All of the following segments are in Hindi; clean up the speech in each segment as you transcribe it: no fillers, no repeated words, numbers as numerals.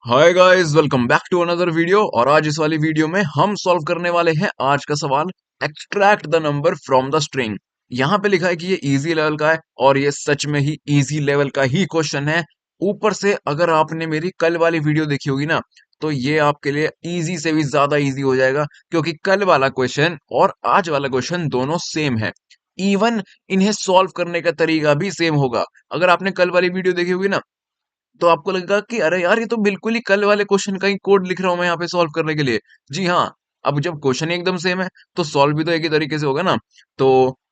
Hi guys, welcome back to another video. और आज इस वाली वीडियो में हम सॉल्व करने वाले हैं आज का सवाल। Extract the number from the string. यहाँ पे लिखा है कि ये इजी लेवल का है और ये सच में ही इजी लेवल का ही क्वेश्चन है। ऊपर से अगर आपने मेरी कल वाली वीडियो देखी होगी ना, तो ये आपके लिए इजी से भी ज्यादा इजी हो जाएगा, क्योंकि कल वाला क्वेश्चन और आज वाला क्वेश्चन दोनों सेम है। इवन इन्हें सॉल्व करने का तरीका भी सेम होगा। अगर आपने कल वाली वीडियो देखी होगी ना, तो आपको लगेगा कि अरे यार, ये तो बिल्कुल ही कल वाले क्वेश्चन का ही कोड लिख रहा हूं मैं यहाँ पे सॉल्व करने के लिए। जी हाँ। अब जब क्वेश्चन एकदम सेम है तो सॉल्व भी तो एक ही तरीके से होगा ना। तो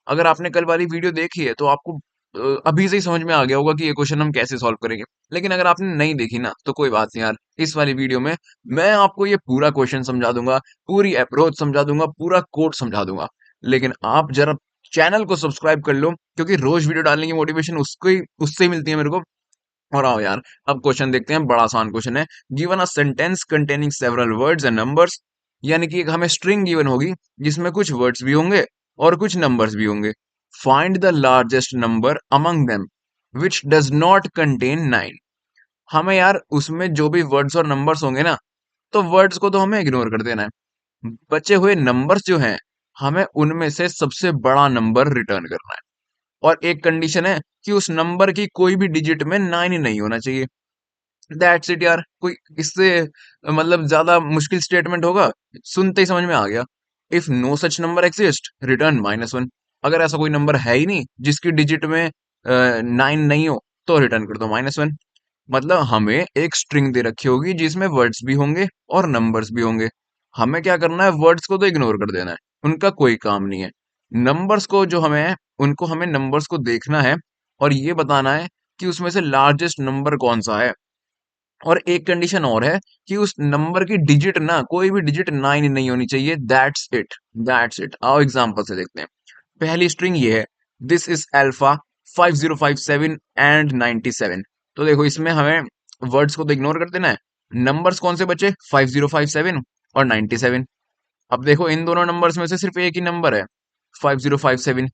अगर आपने कल वाली वीडियो देखी है तो आपको अभी से ही समझ में आ गया होगा कि ये क्वेश्चन हम कैसे सॉल्व करेंगे। लेकिन अगर आपने नहीं देखी ना, तो कोई बात नहीं यार, इस वाली वीडियो में मैं आपको ये पूरा क्वेश्चन समझा दूंगा, पूरी अप्रोच समझा दूंगा, पूरा कोड समझा दूंगा। लेकिन आप जरा चैनल को सब्सक्राइब कर लो, क्योंकि रोज वीडियो डालने की मोटिवेशन उससे ही मिलती है मेरे को। और आओ यार, अब क्वेश्चन देखते हैं। बड़ा आसान क्वेश्चन है। Given a sentence containing several words and numbers. यानी कि एक हमें स्ट्रिंग गिवन होगी जिसमें कुछ वर्ड्स भी होंगे और कुछ नंबर्स भी होंगे। Find the largest number among them which does not contain 9। हमें यार उसमें जो भी वर्ड्स और नंबर्स होंगे ना, तो वर्ड्स को तो हमें इग्नोर कर देना है। बचे हुए नंबर्स जो हैं, हमें उनमें से सबसे बड़ा नंबर रिटर्न करना है। और एक कंडीशन है कि उस नंबर की कोई भी डिजिट में 9 ही नहीं होना चाहिए। दैट्स इट यार। कोई इससे मतलब ज्यादा मुश्किल स्टेटमेंट होगा? सुनते ही समझ में आ गया। If no such number exist, return -1। अगर ऐसा कोई नंबर है ही नहीं जिसकी डिजिट में 9 नहीं हो, तो रिटर्न कर दो -1। मतलब हमें एक स्ट्रिंग दे रखी होगी जिसमें वर्ड्स भी होंगे और नंबर्स भी होंगे। हमें क्या करना है? वर्ड्स को तो इग्नोर कर देना है, उनका कोई काम नहीं है। नंबर्स को जो हमें उनको हमें नंबर्स को देखना है और ये बताना है कि उसमें से लार्जेस्ट नंबर कौन सा है। और एक कंडीशन और है कि उस नंबर की डिजिट ना, कोई भी डिजिट 9 नहीं होनी चाहिए। That's it. That's it. आओ एग्जांपल से देखते हैं। पहली स्ट्रिंग ये है, दिस इज अल्फा 5057 एंड 97। तो देखो, इसमें हमें वर्ड्स को तो इग्नोर कर देना है। नंबर्स कौन से बचे? 5057 और 97। अब देखो, इन दोनों नंबर्स में से सिर्फ एक ही नंबर है, 5057,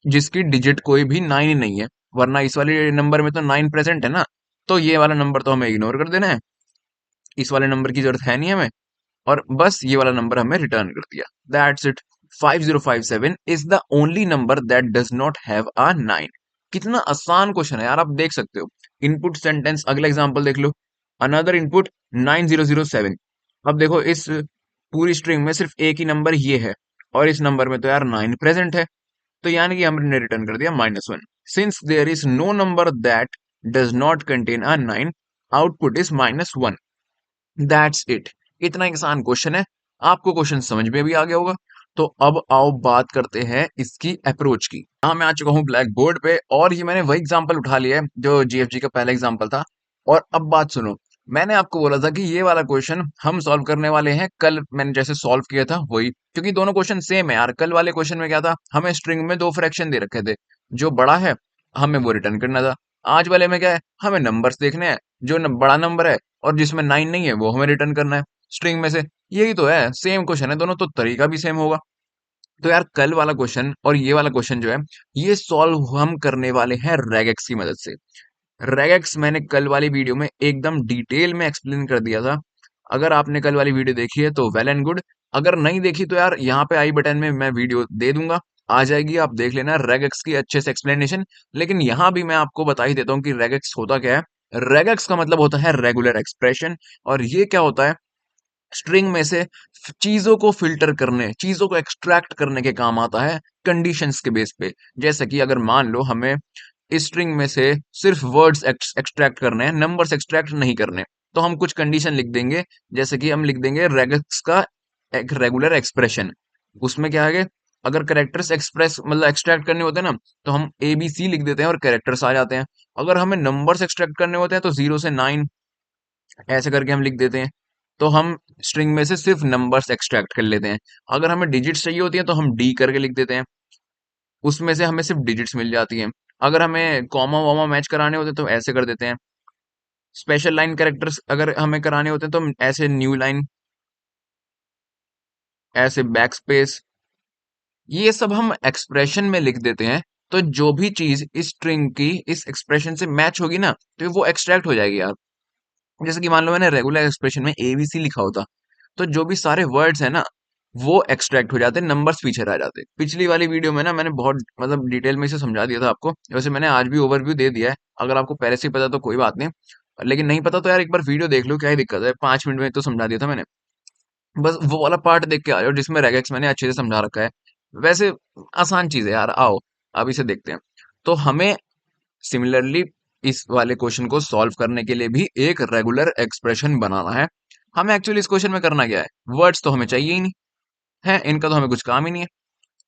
जिसकी डिजिट कोई भी 9 ही नहीं है। वरना इस वाले नंबर में तो 9 प्रेजेंट है ना। तो ये वाला नंबर तो हमें इग्नोर कर देना है, इस वाले नंबर की जरूरत है नहीं हमें। और बस ये वाला नंबर हमें रिटर्न कर दिया। That's it. 5057 is the only number that does not have a 9। कितना आसान क्वेश्चन है यार, आप देख सकते हो। इनपुट सेंटेंस, अगला एग्जांपल देख लो। Another input 9007। अब देखो, इस पूरी स्ट्रिंग में सिर्फ एक ही नंबर ये है, और इस नंबर में तो यार 9 प्रेजेंट है। तो यानी कि हमने रिटर्न कर दिया -1। Since there is no number that does not contain a 9, output is -1। That's it. इतना ही आसान क्वेश्चन है। आपको क्वेश्चन समझ में भी आ गया होगा। तो अब आओ बात करते हैं इसकी अप्रोच की। हाँ, मैं आ चुका हूँ ब्लैक बोर्ड पे, और ये मैंने वही एग्जांपल उठा लिया है जो जीएफजी का पहला एग्जांपल था। और अब बात सुनो। मैंने आपको बोला था कि ये वाला क्वेश्चन हम सॉल्व करने वाले हैं, कल मैंने जैसे सॉल्व किया था वही, क्योंकि दोनों क्वेश्चन सेम है यार। कल वाले क्वेश्चन में क्या था? हमें स्ट्रिंग में दो फ्रैक्शन दे रखे थे, जो बड़ा है हमें वो रिटर्न करना था। आज वाले में क्या है? हमें नंबर्स देखने हैं, जो बड़ा नंबर है और जिसमें 9 नहीं है वो हमें रिटर्न करना है स्ट्रिंग में से। यही तो है, सेम क्वेश्चन है दोनों, तो तरीका भी सेम होगा। तो यार, कल वाला क्वेश्चन और ये वाला क्वेश्चन जो है, ये सॉल्व हम करने वाले हैं रेगेक्स की मदद से। रेगेक्स मैंने कल वाली वीडियो में एकदम डिटेल में एक्सप्लेन कर दिया था। अगर आपने कल वाली वीडियो देखी है तो वेल एंड गुड। अगर नहीं देखी तो यार, यहाँ पे आई बटन में मैं वीडियो दे दूंगा, आ जाएगी, आप देख लेना रेगेक्स की अच्छे से एक्सप्लेनेशन। लेकिन यहाँ भी मैं आपको बता ही देता हूँ कि रेगेक्स होता क्या है। रेगेक्स का मतलब होता है रेगुलर एक्सप्रेशन। और ये क्या होता है? स्ट्रिंग में से चीजों को फिल्टर करने, चीजों को एक्सट्रैक्ट करने के काम आता है कंडीशंस के बेस पे। जैसे कि अगर मान लो हमें इस स्ट्रिंग में से सिर्फ वर्ड्स एक्सट्रैक्ट करने हैं, नंबर्स एक्सट्रैक्ट नहीं करने, तो हम कुछ कंडीशन लिख देंगे। जैसे कि हम लिख देंगे रेगेक्स का एक रेगुलर एक्सप्रेशन। उसमें क्या है? अगर कैरेक्टर्स एक्सप्रेस मतलब एक्सट्रैक्ट करने होते हैं ना, तो हम ए बी सी लिख देते हैं और कैरेक्टर्स आ जाते हैं। अगर हमें नंबर्स एक्सट्रैक्ट करने होते हैं तो 0 से 9 ऐसे करके हम लिख देते हैं। तो हम स्ट्रिंग में से सिर्फ नंबर्स एक्सट्रैक्ट कर लेते हैं। अगर हमें डिजिट्स चाहिए होती हैं तो हम डी करके लिख देते हैं, उसमें से हमें सिर्फ डिजिट्स मिल जाती हैं। अगर हमें कॉमा वॉमा मैच कराने होते हैं तो ऐसे कर देते हैं। स्पेशल लाइन कैरेक्टर्स अगर हमें कराने होते हैं तो हम ऐसे न्यू लाइन, ऐसे बैक स्पेस, ये सब हम एक्सप्रेशन में लिख देते हैं। तो जो भी चीज इस स्ट्रिंग की इस एक्सप्रेशन से मैच होगी ना, तो वो एक्सट्रैक्ट हो जाएगी यार। जैसे कि मान लो मैंने रेगुलर एक्सप्रेशन में एबीसी लिखा होता, तो जो भी सारे वर्ड्स है ना वो एक्सट्रैक्ट हो जाते, नंबर्स पीछे रह जाते। पिछली वाली वीडियो में ना मैंने बहुत मतलब डिटेल में इसे समझा दिया था आपको, वैसे मैंने आज भी ओवरव्यू दे दिया है। अगर आपको पहले से ही पता तो कोई बात नहीं, लेकिन नहीं पता तो यार एक बार वीडियो देख लो, क्या ही दिक्कत है, 5 मिनट में तो समझा दिया था मैंने। बस वो वाला पार्ट देख के आ जाओ जिसमें रेगेक्स मैंने अच्छे से समझा रखा है। वैसे आसान चीज है यार, आओ अब इसे देखते हैं। तो हमें सिमिलरली इस वाले क्वेश्चन को सॉल्व करने के लिए भी एक रेगुलर एक्सप्रेशन बनाना है। हमें एक्चुअली इस क्वेश्चन में करना क्या है, वर्ड्स तो हमें चाहिए ही नहीं है, इनका तो हमें कुछ काम ही नहीं है,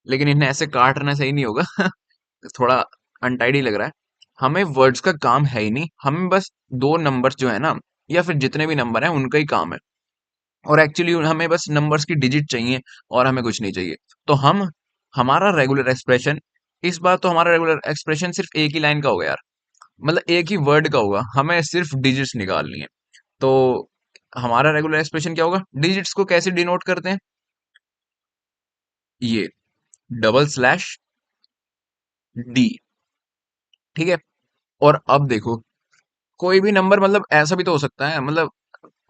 लेकिन इन्हें ऐसे काटना सही नहीं होगा थोड़ा अनटाइडी लग रहा है। हमें वर्ड्स का काम है ही नहीं, हमें बस दो नंबर्स जो है ना, या फिर जितने भी नंबर हैं उनका ही काम है। और एक्चुअली हमें बस नंबर्स की डिजिट चाहिए और हमें कुछ नहीं चाहिए। तो हम हमारा रेगुलर एक्सप्रेशन, इस बार तो हमारा रेगुलर एक्सप्रेशन सिर्फ एक ही लाइन का होगा यार, मतलब एक ही वर्ड का होगा, हमें सिर्फ डिजिट्स निकालनी है। तो हमारा रेगुलर एक्सप्रेशन क्या होगा, डिजिट्स को कैसे डिनोट करते हैं, ये डबल स्लैश डी, ठीक है। और अब देखो, कोई भी नंबर, मतलब ऐसा भी तो हो सकता है, मतलब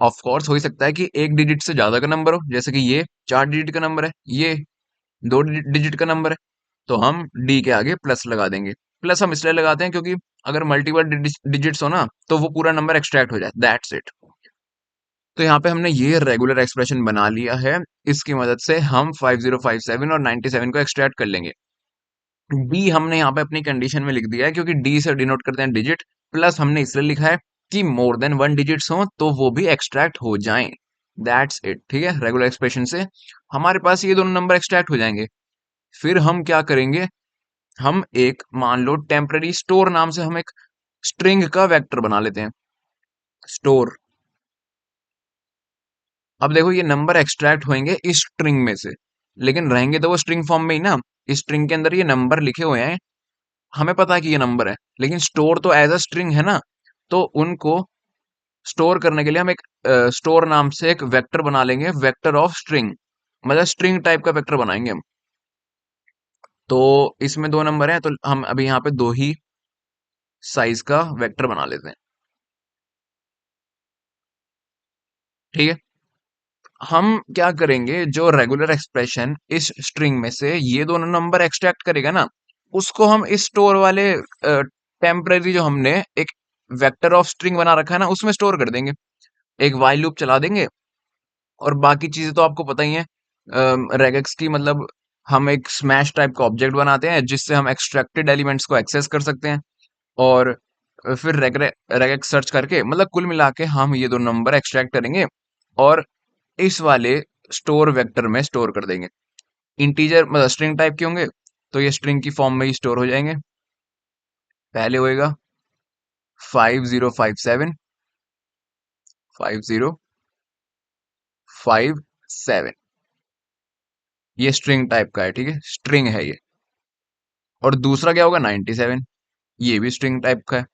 ऑफ कोर्स हो ही सकता है कि एक डिजिट से ज्यादा का नंबर हो, जैसे कि ये 4 डिजिट का नंबर है, ये 2 डिजिट का नंबर है, तो हम डी के आगे प्लस लगा देंगे। प्लस हम इसलिए लगाते हैं क्योंकि अगर मल्टीपल डिजिट्स हो ना तो वो पूरा नंबर एक्सट्रैक्ट हो जाए, दैट्स इट। तो यहाँ पे हमने ये रेगुलर एक्सप्रेशन बना लिया है, इसकी मदद से हम 5057 और 97 को एक्सट्रैक्ट कर लेंगे। डी हमने यहाँ पे अपनी कंडीशन में लिख दिया है क्योंकि डी से डिनोट करते हैं डिजिट, प्लस हमने इसलिए लिखा है कि मोर देन 1 डिजिट्स हो तो वो भी एक्सट्रैक्ट हो जाएं, दैट्स इट, ठीक है। रेगुलर एक्सप्रेशन से हमारे पास ये दोनों नंबर एक्सट्रैक्ट हो जाएंगे। फिर हम क्या करेंगे, हम एक मान लो टेम्पररी स्टोर नाम से हम एक स्ट्रिंग का वेक्टर बना लेते हैं, स्टोर। अब देखो ये नंबर एक्सट्रैक्ट होंगे इस स्ट्रिंग में से, लेकिन रहेंगे तो वो स्ट्रिंग फॉर्म में ही ना। इस स्ट्रिंग के अंदर ये नंबर लिखे हुए हैं, हमें पता है कि ये नंबर है, लेकिन स्टोर तो एज अ स्ट्रिंग है ना, तो उनको स्टोर करने के लिए हम एक स्टोर नाम से एक वेक्टर बना लेंगे, वेक्टर ऑफ स्ट्रिंग, मतलब स्ट्रिंग टाइप का वेक्टर बनाएंगे हम। तो इसमें दो नंबर हैं, तो हम अभी यहाँ पे दो ही साइज का वेक्टर बना लेते हैं, ठीक है। हम क्या करेंगे, जो रेगुलर एक्सप्रेशन इस स्ट्रिंग में से ये दोनों नंबर एक्सट्रैक्ट करेगा ना, उसको हम इस स्टोर वाले टेम्पररी जो हमने एक वेक्टर ऑफ स्ट्रिंग बना रखा है ना उसमें स्टोर कर देंगे। एक वाइल लूप चला देंगे, और बाकी चीजें तो आपको पता ही है रेगेक्स की, मतलब हम एक स्मैश टाइप का ऑब्जेक्ट बनाते हैं जिससे हम एक्सट्रैक्टेड एलिमेंट्स को एक्सेस कर सकते हैं। और फिर रेगेक्स सर्च करके, मतलब कुल मिला के हम ये दो नंबर एक्सट्रैक्ट करेंगे और इस वाले स्टोर वेक्टर में स्टोर कर देंगे। इंटीजर मतलब स्ट्रिंग टाइप के होंगे, तो ये स्ट्रिंग की फॉर्म में ही स्टोर हो जाएंगे। पहले होएगा 5057 5057, ये स्ट्रिंग टाइप का है, ठीक है, स्ट्रिंग है ये। और दूसरा क्या होगा 97, ये भी स्ट्रिंग टाइप का है।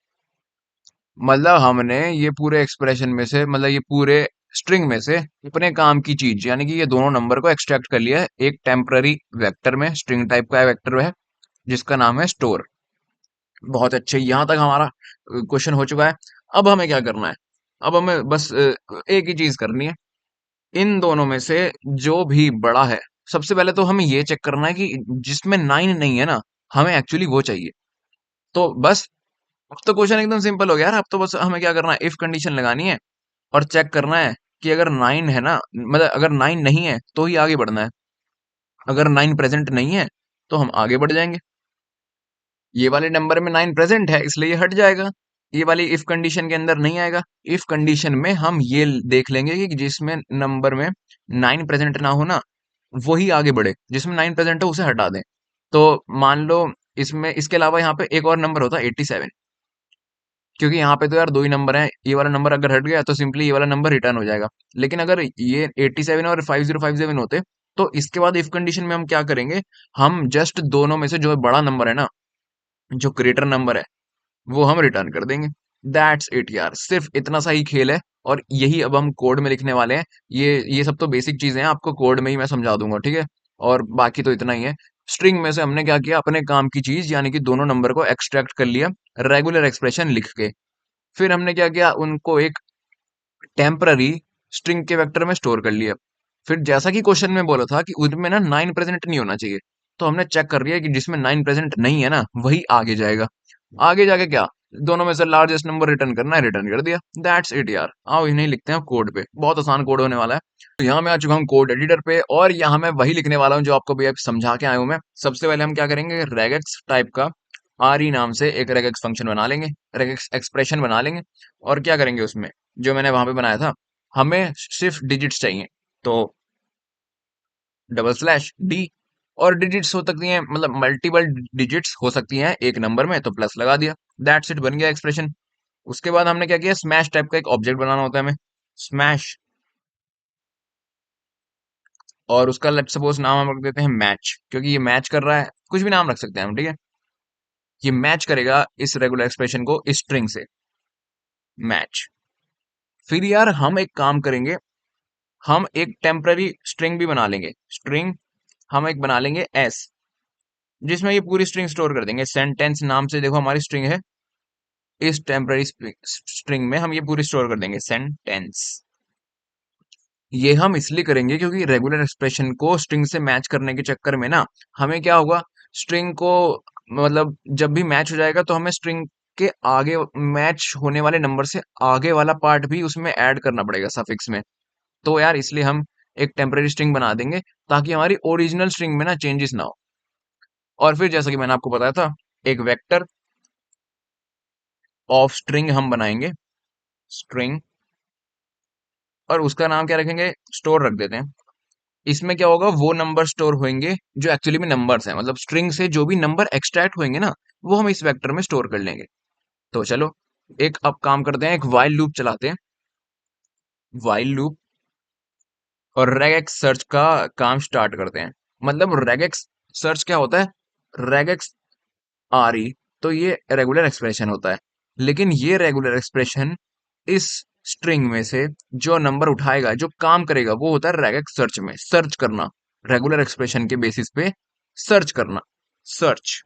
मतलब हमने ये पूरे एक्सप्रेशन में से, मतलब ये पूरे स्ट्रिंग में से अपने काम की चीज यानी कि ये दोनों नंबर को एक्सट्रैक्ट कर लिया है एक टेम्पररी वेक्टर में, स्ट्रिंग टाइप का वेक्टर है जिसका नाम है स्टोर। बहुत अच्छे, यहां तक हमारा क्वेश्चन हो चुका है। अब हमें क्या करना है, अब हमें बस एक ही चीज करनी है, इन दोनों में से जो भी बड़ा है, सबसे पहले तो हमें ये चेक करना है कि जिसमें 9 नहीं है ना, हमें एक्चुअली वो चाहिए। तो बस अब तो क्वेश्चन एकदम सिंपल हो गया यार, अब तो बस हमें क्या करना है, इफ कंडीशन लगानी है और चेक करना है कि अगर 9 है ना, मतलब अगर 9 नहीं है तो ही आगे बढ़ना है, अगर 9 प्रेजेंट नहीं है तो हम आगे बढ़ जाएंगे। ये वाले नंबर में 9 प्रेजेंट है इसलिए ये हट जाएगा, ये वाली इफ कंडीशन के अंदर नहीं आएगा। इफ कंडीशन में हम ये देख लेंगे कि जिसमें नंबर में 9 प्रेजेंट ना हो ना, वही आगे बढ़े, जिसमें 9 प्रेजेंट है उसे हटा दें। तो मान लो इसमें, इसके अलावा यहाँ पे एक और नंबर होता है 87, क्योंकि यहाँ पे तो यार दो ही नंबर हैं, ये वाला नंबर अगर हट गया तो सिंपली ये वाला नंबर रिटर्न हो जाएगा। लेकिन अगर ये 87 और 5057 होते, तो इसके बाद इफ कंडीशन में हम क्या करेंगे, हम जस्ट दोनों में से जो बड़ा नंबर है ना, जो ग्रेटर नंबर है, वो हम रिटर्न कर देंगे। दैट्स इट यार, सिर्फ इतना सा ही खेल है, और यही अब हम कोड में लिखने वाले हैं। ये सब तो बेसिक चीजें हैं, आपको कोड में ही मैं समझा दूंगा, ठीक है। और बाकी तो इतना ही है। स्ट्रिंग में से हमने क्या किया, अपने काम की चीज यानी कि दोनों नंबर को एक्सट्रैक्ट कर लिया रेगुलर एक्सप्रेशन लिख के। फिर हमने क्या किया, उनको एक टेम्पररी स्ट्रिंग के वेक्टर में स्टोर कर लिया। फिर जैसा कि क्वेश्चन में बोला था कि उनमें ना 9 प्रेजेंट नहीं होना चाहिए, तो हमने चेक कर लिया कि जिसमें 9 प्रेजेंट नहीं है ना वही आगे जाएगा। आगे जाके क्या, दोनों में से लार्जेस्ट नंबर रिटर्न करना है, रिटर्न कर दिया। दैट्स इट यार। आओ इन्हें लिखते हैं कोड पे, बहुत आसान कोड होने वाला है। तो यहाँ मैं आ चुका हूँ कोड एडिटर पे और यहाँ मैं वही लिखने वाला हूँ जो आपको भी अभी समझा के आया हूँ मैं। सबसे पहले हम क्या करेंगे, रेगेक्स टाइप का आर ई नाम से एक रेगेक्स फंक्शन बना लेंगे, रेगेक्स एक्सप्रेशन बना लेंगे। और क्या करेंगे उसमें, जो मैंने वहां पे बनाया था, हमें सिर्फ डिजिट्स चाहिए, तो डबल स्लैश डी। और डिजिट्स हो सकती हैं, मतलब मल्टीपल डिजिट्स हो सकती हैं एक नंबर में, तो प्लस लगा दिया। दैट्स इट, बन गया एक्सप्रेशन। उसके बाद हमने क्या किया, स्मैश टाइप का एक ऑब्जेक्ट बनाना होता है हमें, स्मैश। और उसका लेट्स सपोज नाम हम रख देते हैं मैच, क्योंकि ये मैच कर रहा है, कुछ भी नाम रख सकते हैं हम, ठीक है। ये मैच करेगा इस रेगुलर एक्सप्रेशन को इस स्ट्रिंग से, मैच। फिर यार हम एक काम करेंगे, हम एक टेम्पररी स्ट्रिंग भी बना लेंगे, स्ट्रिंग हम एक बना लेंगे एस, जिसमें ये पूरी स्ट्रिंग स्टोर कर देंगे। सेंटेंस नाम से देखो हमारी स्ट्रिंग है, इस टेम्पररी स्ट्रिंग में हम ये पूरी स्टोर कर देंगे, सेंटेंस। ये हम इसलिए करेंगे क्योंकि रेगुलर एक्सप्रेशन को स्ट्रिंग से मैच करने के चक्कर में ना हमें क्या होगा, स्ट्रिंग को, मतलब जब भी मैच हो जाएगा तो हमें स्ट्रिंग के आगे मैच होने वाले नंबर से आगे वाला पार्ट भी उसमें ऐड करना पड़ेगा सफिक्स में। तो यार इसलिए हम एक टेम्पररी स्ट्रिंग बना देंगे ताकि हमारी ओरिजिनल स्ट्रिंग में ना चेंजेस ना हो। और फिर जैसा कि मैंने आपको बताया था, एक वेक्टर ऑफ स्ट्रिंग हम बनाएंगे, स्ट्रिंग। और उसका नाम क्या रखेंगे, स्टोर रख देते हैं। इसमें क्या होगा, वो नंबर स्टोर होंगे जो एक्चुअली में नंबर्स हैं, मतलब स्ट्रिंग से जो भी नंबर एक्सट्रैक्ट होंगे ना, वो हम इस वेक्टर में स्टोर कर लेंगे। तो चलो एक अब काम करते हैं, एक वाइल लूप चलाते हैं, वाइल लूप। और रेगेक्स सर्च का काम स्टार्ट करते हैं। मतलब रेगेक्स सर्च क्या होता है, रेगेक्स आर ई, तो ये रेगुलर एक्सप्रेशन होता है। लेकिन ये रेगुलर एक्सप्रेशन इस स्ट्रिंग में से जो नंबर उठाएगा, जो काम करेगा, वो होता है रेगेक्स सर्च में सर्च करना, रेगुलर एक्सप्रेशन के बेसिस पे सर्च करना, सर्च।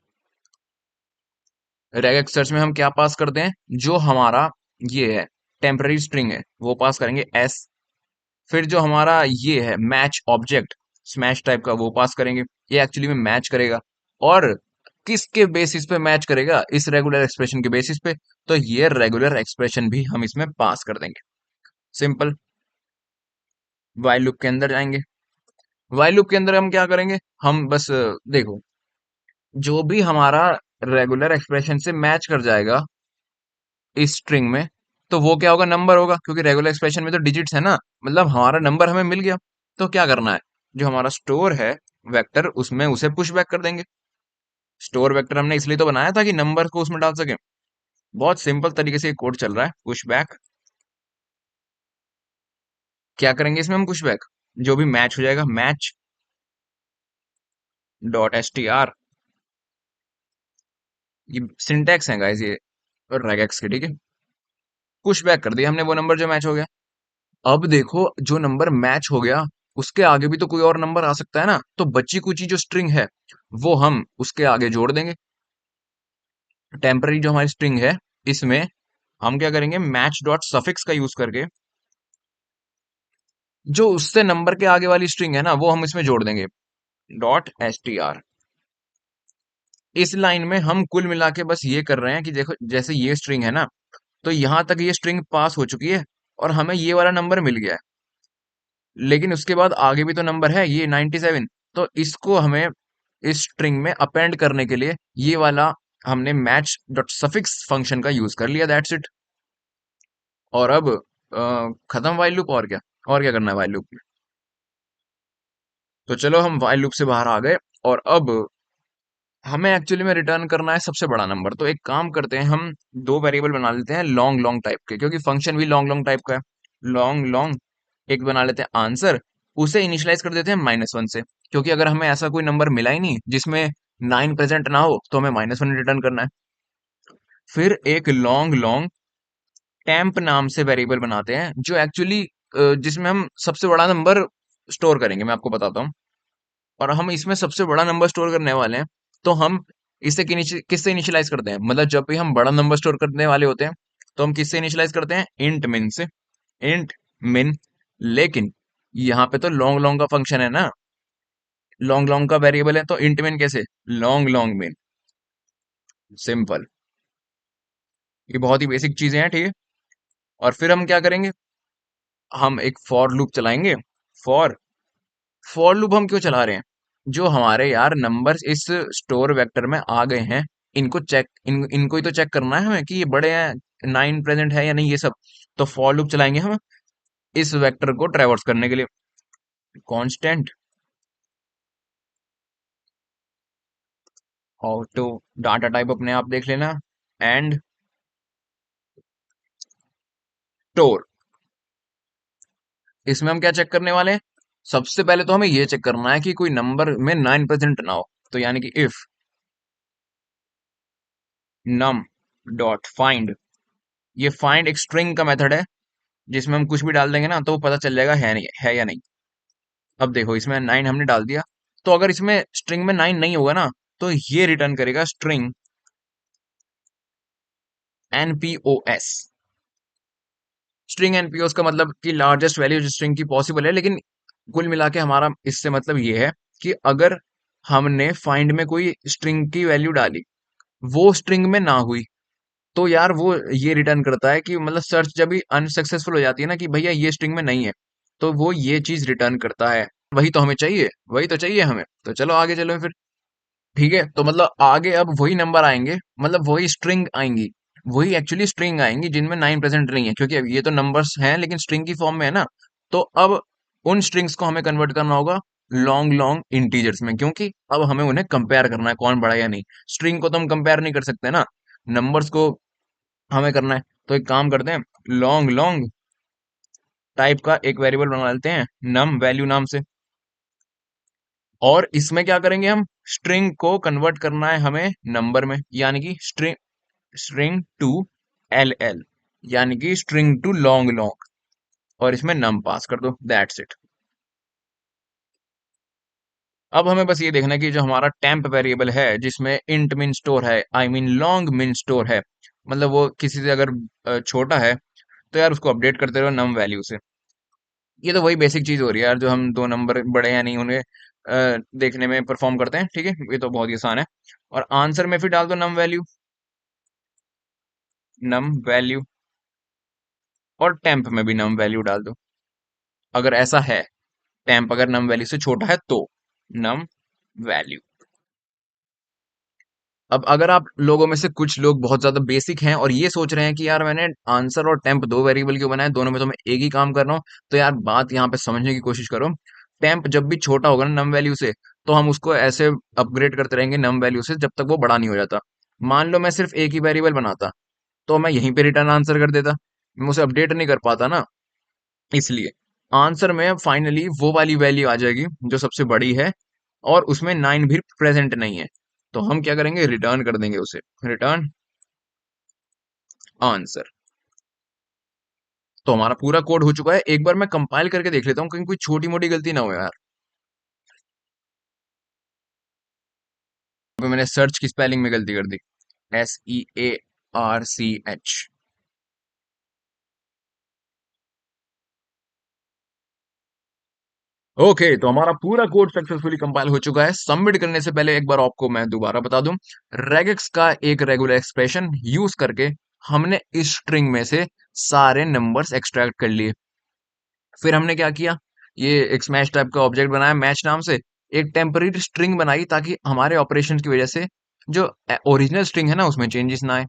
रेगेक्स सर्च में हम क्या पास करते हैं, जो हमारा ये है टेम्पररी स्ट्रिंग है वो पास करेंगे एस। फिर जो हमारा ये है मैच ऑब्जेक्ट, स्मैश टाइप का, वो पास करेंगे। ये एक्चुअली में मैच करेगा। और किसके बेसिस पे मैच करेगा, इस रेगुलर एक्सप्रेशन के बेसिस पे। तो ये रेगुलर एक्सप्रेशन भी हम इसमें पास कर देंगे, सिंपल। वाइल लूप के अंदर जाएंगे, वाइल लूप के अंदर हम क्या करेंगे, हम बस देखो, जो भी हमारा रेगुलर एक्सप्रेशन से मैच कर जाएगा इस स्ट्रिंग में, तो वो क्या होगा, नंबर होगा, क्योंकि रेगुलर एक्सप्रेशन में तो डिजिट्स है ना, मतलब हमारा नंबर हमें मिल गया। तो क्या करना है, जो हमारा स्टोर है वेक्टर, उसमें उसे पुश बैक कर देंगे। स्टोर वेक्टर हमने इसलिए तो बनाया था कि नंबर को उसमें डाल सके। बहुत सिंपल तरीके से ये कोड चल रहा है, पुश बैक। क्या करेंगे इसमें हम, पुश बैक, जो भी मैच हो जाएगा, match dot S T R. ये सिंटैक्स है गाइस ये, और रेगेक्स के, ठीक है। पुश बैक कर दिया हमने वो नंबर जो मैच हो गया। अब देखो, जो नंबर मैच हो गया उसके आगे भी तो कोई और नंबर आ सकता है ना, तो बची कुची जो स्ट्रिंग है वो हम उसके आगे जोड़ देंगे। टेम्पररी जो हमारी स्ट्रिंग है, इसमें हम क्या करेंगे, मैच डॉट सफिक्स का यूज करके जो उससे नंबर के आगे वाली स्ट्रिंग है ना, वो हम इसमें जोड़ देंगे, डॉट एस टी आर। इस लाइन में हम कुल मिला के बस ये कर रहे हैं कि देखो, जैसे ये स्ट्रिंग है ना, तो यहां तक ये स्ट्रिंग पास हो चुकी है और हमें ये वाला नंबर मिल गया है। लेकिन उसके बाद आगे भी तो नंबर है, ये 97। तो इसको हमें इस स्ट्रिंग में अपेंड करने के लिए ये वाला हमने मैच डॉट सफिक्स फंक्शन का यूज कर लिया, दैट्स इट। और अब खत्म वाइल लूप। और क्या करना है वाइल लूप में। तो चलो हम वाइल लूप से बाहर आ गए, और अब हमें एक्चुअली में रिटर्न करना है सबसे बड़ा नंबर। तो एक काम करते हैं, हम दो वेरिएबल बना लेते हैं लॉन्ग लॉन्ग टाइप के, क्योंकि फंक्शन भी लॉन्ग लॉन्ग टाइप का है। लॉन्ग लॉन्ग एक बना लेते हैं आंसर, उसे इनिशियलाइज कर देते हैं -1 से, क्योंकि अगर हमें ऐसा कोई नंबर मिला ही नहीं जिसमें 9 प्रेजेंट ना हो, तो हमें -1 रिटर्न करना है। फिर एक लॉन्ग लॉन्ग टेम्प नाम से वेरिएबल बनाते हैं, जो एक्चुअली जिसमें हम सबसे बड़ा नंबर स्टोर करेंगे, मैं आपको बताता हूँ। और हम इसमें सबसे बड़ा नंबर स्टोर करने वाले हैं, तो हम इसे किससे इनिशियलाइज करते हैं, मतलब जब भी हम बड़ा नंबर स्टोर करने वाले होते हैं, तो हम किससे इनिशियलाइज करते हैं, इंट मिन से। इंट मिन। लेकिन यहाँ पे तो लॉन्ग लॉन्ग का फंक्शन है ना, लॉन्ग लॉन्ग का वेरिएबल है, तो इंट मिन कैसे, लॉन्ग लॉन्ग मिन, सिंपल। ये बहुत ही बेसिक चीजें हैं, ठीक है। और फिर हम क्या करेंगे, हम एक फॉर लूप चलाएंगे। फॉर फॉर लूप हम क्यों चला रहे हैं, जो हमारे यार नंबर्स इस स्टोर वेक्टर में आ गए हैं, इनको चेक इनको ही तो चेक करना है हमें कि ये बड़े हैं, 9 प्रेजेंट है या नहीं, ये सब। तो फॉर लूप चलाएंगे हम इस वेक्टर को ट्रेवर्स करने के लिए। कांस्टेंट और तो डाटा टाइप अपने आप देख लेना, एंड स्टोर। इसमें हम क्या चेक करने वाले हैं, सबसे पहले तो हमें ये चेक करना है कि कोई नंबर में 9 प्रेजेंट ना हो। तो यानी कि इफ नम डॉट फाइंड, ये फाइंड एक स्ट्रिंग का मेथड है, जिसमें हम कुछ भी डाल देंगे ना तो वो पता चल जाएगा है नहीं है या नहीं। अब देखो इसमें 9 हमने डाल दिया, तो अगर इसमें स्ट्रिंग में 9 नहीं होगा ना, तो ये रिटर्न करेगा स्ट्रिंग एनपीओएस। स्ट्रिंग एनपीओएस का मतलब कि लार्जेस्ट वैल्यू जो स्ट्रिंग की पॉसिबल है, लेकिन कुल मिला के हमारा इससे मतलब ये है कि अगर हमने फाइंड में कोई स्ट्रिंग की वैल्यू डाली, वो स्ट्रिंग में ना हुई, तो यार वो ये रिटर्न करता है कि मतलब सर्च जब भी अनसक्सेसफुल हो जाती है ना कि भैया ये स्ट्रिंग में नहीं है, तो वो ये चीज रिटर्न करता है। वही तो हमें चाहिए, वही तो चाहिए हमें, तो चलो आगे चलो फिर। ठीक है, तो मतलब आगे अब वही नंबर आएंगे, मतलब वही स्ट्रिंग आएंगी, वही एक्चुअली स्ट्रिंग आएंगी जिनमें 9 प्रेजेंट नहीं है, क्योंकि अब ये तो नंबर्स हैं लेकिन स्ट्रिंग की फॉर्म में है ना। तो अब उन स्ट्रिंग्स को हमें कन्वर्ट करना होगा लॉन्ग लॉन्ग इंटीजर्स में, क्योंकि अब हमें उन्हें कंपेयर करना है कौन बड़ा या नहीं। स्ट्रिंग को तो हम कंपेयर नहीं कर सकते ना, नंबर्स को हमें करना है। तो एक काम करते हैं, लॉन्ग लॉन्ग टाइप का एक वेरिएबल बना लेते हैं नम वैल्यू नाम से। और इसमें क्या करेंगे, हम स्ट्रिंग को कन्वर्ट करना है हमें नंबर में, यानी कि string string to L L, यानी कि स्ट्रिंग टू लॉन्ग लॉन्ग, और इसमें नम पास कर दो, दैट्स इट। अब हमें बस ये देखना है कि जो हमारा टेम्प वेरिएबल है जिसमें इंट मिन स्टोर है, आई मीन लॉन्ग मिन स्टोर है, मतलब वो किसी से अगर छोटा है, तो यार उसको अपडेट करते रहो नम वैल्यू से। ये तो वही बेसिक चीज हो रही है यार, जो हम दो नंबर बड़े या नहीं उन्हें देखने में परफॉर्म करते हैं, ठीक है, ये तो बहुत ही आसान है। और आंसर में फिर डाल दो नम वैल्यू, नम वैल्यू, और टेम्प में भी नम वैल्यू डाल दो, अगर ऐसा है, टेम्प अगर नम वैल्यू से छोटा है तो नम वैल्यू। अब अगर आप लोगों में से कुछ लोग बहुत ज्यादा बेसिक हैं और ये सोच रहे हैं कि यार मैंने आंसर और टेम्प दो वेरिएबल क्यों बनाए, दोनों में तो मैं एक ही काम कर रहा हूँ, तो यार बात यहाँ पे समझने की कोशिश करो। टेम्प जब भी छोटा होगा ना नम वैल्यू से, तो हम उसको ऐसे अपग्रेड करते रहेंगे नम वैल्यू से जब तक वो बड़ा नहीं हो जाता। मान लो मैं सिर्फ एक ही वेरिएबल बनाता, तो मैं यहीं पे रिटर्न आंसर कर देता, मैं उसे अपडेट नहीं कर पाता ना। इसलिए आंसर में फाइनली वो वाली वैल्यू आ जाएगी जो सबसे बड़ी है, और उसमें 9 भी प्रेजेंट नहीं है। तो हम क्या करेंगे, रिटर्न कर देंगे उसे, रिटर्न आंसर। तो हमारा पूरा कोड हो चुका है, एक बार मैं कंपाइल करके देख लेता हूँ कहीं कोई छोटी मोटी गलती ना हो यार। अभी मैंने सर्च की स्पेलिंग में गलती कर दी, SEARCH। ओके, तो हमारा पूरा कोड सक्सेसफुली कंपाइल हो चुका है। सबमिट करने से पहले एक बार आपको मैं दोबारा बता दूं, रेगेक्स का एक रेगुलर एक्सप्रेशन यूज करके हमने इस स्ट्रिंग में से सारे नंबर्स एक्सट्रैक्ट कर लिए। फिर हमने क्या किया, ये एक स्मैश टाइप का ऑब्जेक्ट बनाया मैच नाम से, एक टेम्पररी स्ट्रिंग बनाई ताकि हमारे ऑपरेशन की वजह से जो ओरिजिनल स्ट्रिंग है ना उसमें चेंजेस ना आए।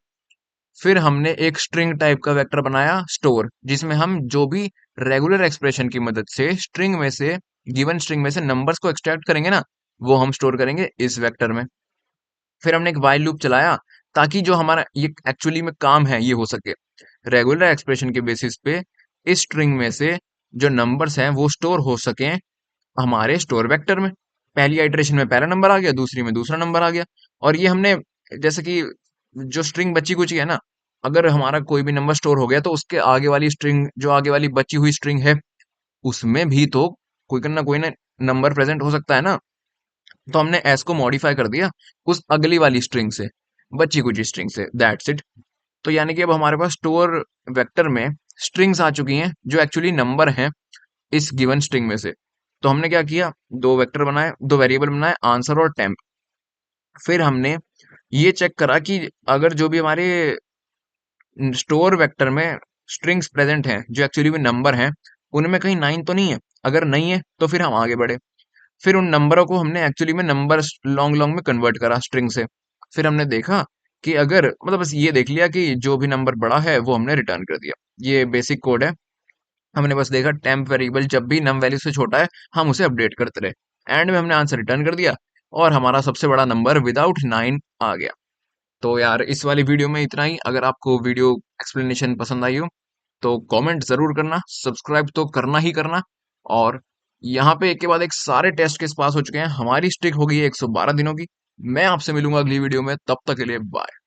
फिर हमने एक स्ट्रिंग टाइप का वेक्टर बनाया स्टोर, जिसमें हम जो भी रेगुलर एक्सप्रेशन की मदद से स्ट्रिंग में से, गिवन स्ट्रिंग में से नंबर्स को एक्सट्रैक्ट करेंगे ना, वो हम स्टोर करेंगे इस वेक्टर में। फिर हमने एक व्हाइल लूप चलाया ताकि जो हमारा ये एक्चुअली में काम है ये हो सके, रेगुलर एक्सप्रेशन के बेसिस पे इस स्ट्रिंग में से जो नंबर्स हैं वो स्टोर हो सकें हमारे स्टोर वेक्टर में। पहली आइटरेशन में पहला नंबर आ गया, दूसरी में दूसरा नंबर आ गया। और ये हमने, जैसे कि जो स्ट्रिंग बची कुची है ना, अगर हमारा कोई भी नंबर स्टोर हो गया तो उसके आगे वाली स्ट्रिंग, जो आगे वाली बची हुई स्ट्रिंग है, उसमें भी तो कोई ना नंबर प्रेजेंट हो सकता है ना। तो हमने एस को मॉडिफाई कर दिया उस अगली वाली स्ट्रिंग से, बची कुची स्ट्रिंग से, दैट्स इट। तो यानी कि अब हमारे पास स्टोर वेक्टर में स्ट्रिंग्स आ चुकी हैं जो एक्चुअली नंबर हैं इस गिवन स्ट्रिंग में से। तो हमने क्या किया, दो वेक्टर बनाए, दो वेरिएबल बनाए, आंसर और टेम्प। फिर हमने ये चेक करा कि अगर जो भी हमारे स्टोर वेक्टर में स्ट्रिंग्स प्रेजेंट हैं जो एक्चुअली में नंबर हैं, उनमें कहीं 9 तो नहीं है। अगर नहीं है तो फिर हम आगे बढ़े। फिर उन नंबरों को हमने एक्चुअली में नंबर लॉन्ग लॉन्ग में कन्वर्ट करा स्ट्रिंग से। फिर हमने देखा कि अगर मतलब बस ये देख लिया कि जो भी नंबर बड़ा है वो हमने रिटर्न कर दिया। ये बेसिक कोड है। हमने बस देखा टेम्प वेरिएबल जब भी नम वैल्यू से छोटा है हम उसे अपडेट करते रहे। एंड में हमने आंसर रिटर्न कर दिया और हमारा सबसे बड़ा नंबर विदाउट 9 आ गया। तो यार इस वाली वीडियो में इतना ही। अगर आपको वीडियो एक्सप्लेनेशन पसंद आई हो तो कमेंट जरूर करना, सब्सक्राइब तो करना ही करना। और यहाँ पे एक के बाद एक सारे टेस्ट केस पास हो चुके हैं। हमारी स्ट्रिक हो गई है 112 दिनों की। मैं आपसे मिलूंगा अगली वीडियो में, तब तक के लिए बाय।